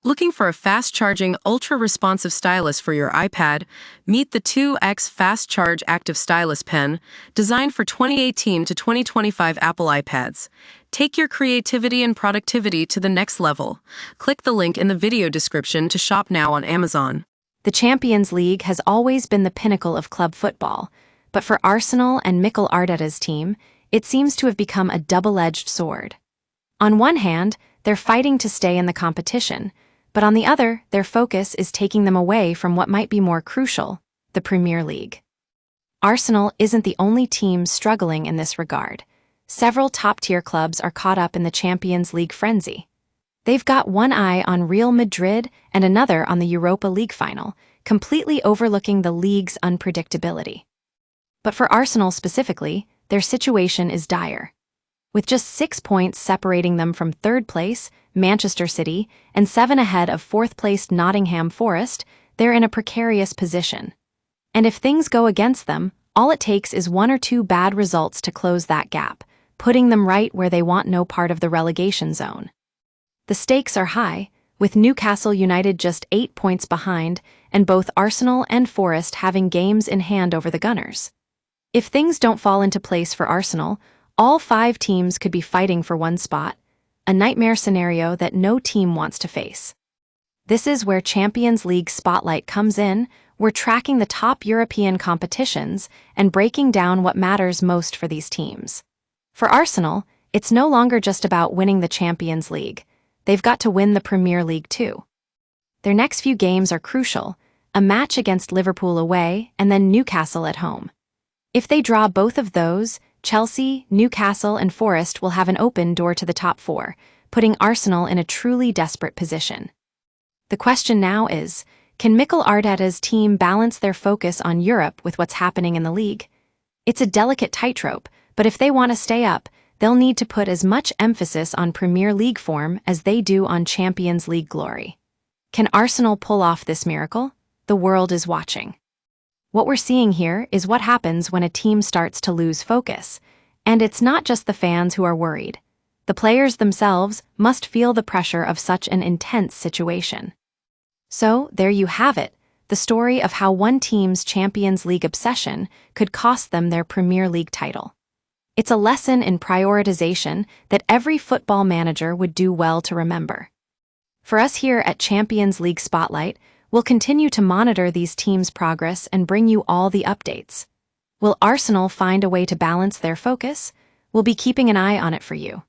Looking for a fast-charging, ultra-responsive stylus for your iPad? Meet the 2X Fast Charge Active Stylus Pen, designed for 2018 to 2025 Apple iPads. Take your creativity and productivity to the next level. Click the link in the video description to shop now on Amazon. The Champions League has always been the pinnacle of club football, but for Arsenal and Mikel Arteta's team, it seems to have become a double-edged sword. On one hand, they're fighting to stay in the competition, but on the other, their focus is taking them away from what might be more crucial, the Premier League. Arsenal isn't the only team struggling in this regard. Several top-tier clubs are caught up in the Champions League frenzy. They've got one eye on Real Madrid and another on the Europa League final, completely overlooking the league's unpredictability. But for Arsenal specifically, their situation is dire. With just 6 points separating them from third place, Manchester City, and 7 ahead of fourth-placed Nottingham Forest, they're in a precarious position. And if things go against them, all it takes is 1 or 2 bad results to close that gap, putting them right where they want no part of the relegation zone. The stakes are high, with Newcastle United just 8 points behind, and both Arsenal and Forest having games in hand over the Gunners. If things don't fall into place for Arsenal, all 5 teams could be fighting for one spot, a nightmare scenario that no team wants to face. This is where Champions League Spotlight comes in. We're tracking the top European competitions and breaking down what matters most for these teams. For Arsenal, it's no longer just about winning the Champions League. They've got to win the Premier League too. Their next few games are crucial, a match against Liverpool away and then Newcastle at home. If they draw both of those, Chelsea, Newcastle, and Forest will have an open door to the top 4, putting Arsenal in a truly desperate position. The question now is, can Mikel Arteta's team balance their focus on Europe with what's happening in the league? It's a delicate tightrope, but if they want to stay up, they'll need to put as much emphasis on Premier League form as they do on Champions League glory. Can Arsenal pull off this miracle? The world is watching. What we're seeing here is what happens when a team starts to lose focus. And it's not just the fans who are worried. The players themselves must feel the pressure of such an intense situation. So, there you have it, the story of how one team's Champions League obsession could cost them their Premier League title. It's a lesson in prioritization that every football manager would do well to remember. For us here at Champions League Spotlight, we'll continue to monitor these teams' progress and bring you all the updates. Will Arsenal find a way to balance their focus? We'll be keeping an eye on it for you.